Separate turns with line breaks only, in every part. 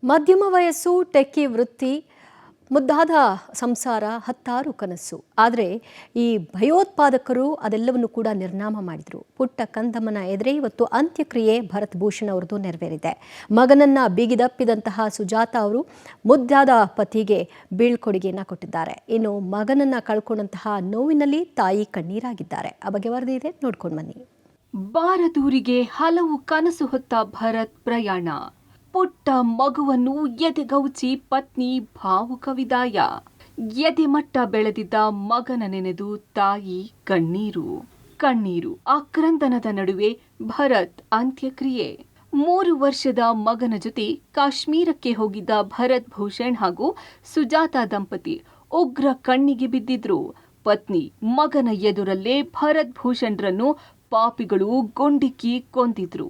ಮಧ್ಯಮ ವಯಸ್ಸು, ಟೆಕ್ಕಿ ವೃತ್ತಿ, ಮುದ್ದಾದ ಸಂಸಾರ, ಹತ್ತಾರು ಕನಸು. ಆದರೆ ಈ ಭಯೋತ್ಪಾದಕರು ಅದೆಲ್ಲವನ್ನು ಕೂಡ ನಿರ್ನಾಮ ಮಾಡಿದರು. ಪುಟ್ಟ ಕಂದಮ್ಮನ ಎದುರೇ ಇವತ್ತು ಅಂತ್ಯಕ್ರಿಯೆ ಭರತ್ ಭೂಷಣ್ ಅವರದು ನೆರವೇರಿದೆ. ಮಗನನ್ನ ಬಿಗಿದಪ್ಪಿದಂತಹ ಸುಜಾತ ಅವರು ಮುದ್ದಾದ ಪತಿಗೆ ಬೀಳ್ಕೊಡುಗೆಯನ್ನು ಕೊಟ್ಟಿದ್ದಾರೆ. ಇನ್ನು ಮಗನನ್ನ ಕಳ್ಕೊಂಡಂತಹ ನೋವಿನಲ್ಲಿ ತಾಯಿ ಕಣ್ಣೀರಾಗಿದ್ದಾರೆ. ಆ ಬಗ್ಗೆ ವರದಿ ಇದೆ, ನೋಡ್ಕೊಂಡು ಬನ್ನಿ.
ಬಾರದೂರಿಗೆ ಹಲವು ಕನಸು ಹೊತ್ತ ಭರತ್ ಪ್ರಯಾಣ. ಪುಟ್ಟ ಮಗುವನ್ನು ಎದೆಗೌಚಿ ಪತ್ನಿ ಭಾವುಕ ವಿದಾಯ. ಎದೆಮಟ್ಟ ಬೆಳೆದಿದ್ದ ಮಗನ ನೆನೆದು ತಾಯಿ ಕಣ್ಣೀರು. ಆಕ್ರಂದನದ ನಡುವೆ ಭರತ್ ಅಂತ್ಯಕ್ರಿಯೆ. 3 ವರ್ಷದ ಮಗನ ಜೊತೆ ಕಾಶ್ಮೀರಕ್ಕೆ ಹೋಗಿದ್ದ ಭರತ್ ಭೂಷಣ್ ಹಾಗೂ ಸುಜಾತ ದಂಪತಿ ಉಗ್ರ ಕಣ್ಣಿಗೆ ಬಿದ್ದಿದ್ರು. ಪತ್ನಿ ಮಗನ ಎದುರಲ್ಲೇ ಭರತ್ ಭೂಷಣ್ರನ್ನು ಪಾಪಿಗಳು ಗುಂಡಿಕ್ಕಿ ಕೊಂದಿದ್ರು.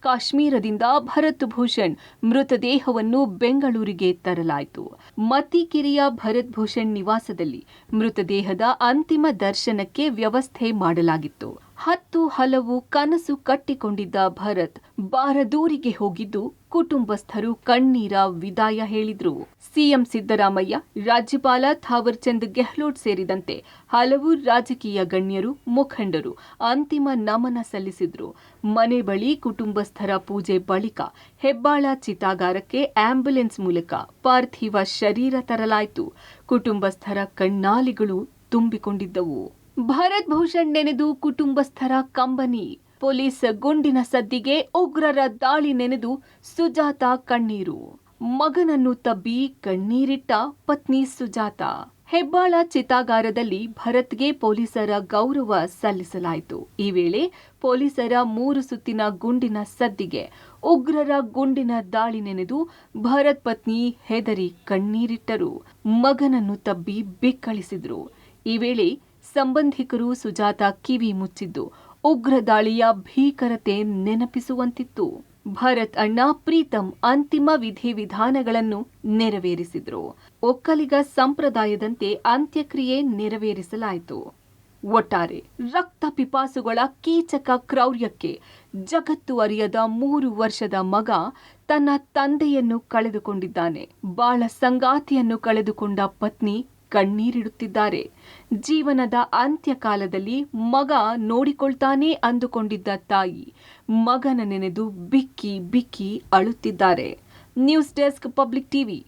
ಕಾಶ್ಮೀರದಿಂದ ಭರತ್ ಭೂಷಣ್ ಮೃತದೇಹವನ್ನು ಬೆಂಗಳೂರಿಗೆ ತರಲಾಯಿತು. ಮತಿಕೆರೆಯ ಭರತ್ ಭೂಷಣ್ ನಿವಾಸದಲ್ಲಿ ಮೃತದೇಹದ ಅಂತಿಮ ದರ್ಶನಕ್ಕೆ ವ್ಯವಸ್ಥೆ ಮಾಡಲಾಗಿತ್ತು. ಹಲವು ಕನಸು ಕಟ್ಟಿಕೊಂಡಿದ್ದ ಭರತ್ ಬಾರದೂರಿಗೆ ಹೋಗಿದ್ದು ಕುಟುಂಬಸ್ಥರು ಕಣ್ಣೀರ ವಿದಾಯ ಹೇಳಿದ್ರು. ಸಿಎಂ ಸಿದ್ದರಾಮಯ್ಯ, ರಾಜ್ಯಪಾಲ ಥಾವರ್ ಚಂದ್ ಗೆಹ್ಲೋಟ್ ಸೇರಿದಂತೆ ಹಲವು ರಾಜಕೀಯ ಗಣ್ಯರು, ಮುಖಂಡರು ಅಂತಿಮ ನಮನ ಸಲ್ಲಿಸಿದ್ರು. ಮನೆ ಬಳಿ ಕುಟುಂಬಸ್ಥರ ಪೂಜೆ ಬಳಿಕ ಹೆಬ್ಬಾಳ ಚಿತಾಗಾರಕ್ಕೆ ಆಂಬ್ಯುಲೆನ್ಸ್ ಮೂಲಕ ಪಾರ್ಥಿವ ಶರೀರ ತರಲಾಯಿತು. ಕುಟುಂಬಸ್ಥರ ಕಣ್ಣಾಲಿಗಳು ತುಂಬಿಕೊಂಡಿದ್ದವು. ಭರತ್ ಭೂಷಣ್ ನೆನೆದು ಕುಟುಂಬಸ್ಥರ ಕಂಬನಿ. ಪೊಲೀಸ್ ಗುಂಡಿನ ಸದ್ದಿಗೆ ಉಗ್ರರ ದಾಳಿ ನೆನೆದು ಸುಜಾತ ಕಣ್ಣೀರು. ಮಗನನ್ನು ತಬ್ಬಿ ಕಣ್ಣೀರಿಟ್ಟ ಪತ್ನಿ ಸುಜಾತ. ಹೆಬ್ಬಾಳ ಚಿತಾಗಾರದಲ್ಲಿ ಭರತ್ಗೆ ಪೊಲೀಸರ ಗೌರವ ಸಲ್ಲಿಸಲಾಯಿತು. ಈ ವೇಳೆ ಪೊಲೀಸರ 3 ಸುತ್ತಿನ ಗುಂಡಿನ ಸದ್ದಿಗೆ ಉಗ್ರರ ಗುಂಡಿನ ದಾಳಿ ನೆನೆದು ಭರತ್ ಪತ್ನಿ ಹೆದರಿ ಕಣ್ಣೀರಿಟ್ಟರು. ಮಗನನ್ನು ತಬ್ಬಿ ಬಿಕ್ಕಳಿಸಿದ್ರು. ಈ ವೇಳೆ ಸಂಬಂಧಿಕರು ಸುಜಾತ ಕಿವಿ ಮುಚ್ಚಿದ್ದು ಉಗ್ರ ದಾಳಿಯ ಭೀಕರತೆ ನೆನಪಿಸುವಂತಿತ್ತು. ಭರತ್ ಅಣ್ಣ ಪ್ರೀತಂ ಅಂತಿಮ ವಿಧಿವಿಧಾನಗಳನ್ನು ನೆರವೇರಿಸಿದ್ರು. ಒಕ್ಕಲಿಗ ಸಂಪ್ರದಾಯದಂತೆ ಅಂತ್ಯಕ್ರಿಯೆ ನೆರವೇರಿಸಲಾಯಿತು. ಒಟ್ಟಾರೆ ರಕ್ತ ಪಿಪಾಸುಗಳ ಕೀಚಕ ಕ್ರೌರ್ಯಕ್ಕೆ ಜಗತ್ತು ಅರಿಯದ 3 ವರ್ಷದ ಮಗ ತನ್ನ ತಂದೆಯನ್ನು ಕಳೆದುಕೊಂಡಿದ್ದಾನೆ. ಬಾಳ ಸಂಗಾತಿಯನ್ನು ಕಳೆದುಕೊಂಡ ಪತ್ನಿ ಕಣ್ಣೀರಿಡುತ್ತಿದ್ದಾರೆ. ಜೀವನದ ಅಂತ್ಯಕಾಲದಲ್ಲಿ ಮಗ ನೋಡಿಕೊಳ್ತಾನೆ ಅಂದುಕೊಂಡಿದ್ದ ತಾಯಿ ಮಗನ ನೆನೆದು ಬಿಕ್ಕಿ ಅಳುತ್ತಿದ್ದಾರೆ. News desk, Public TV.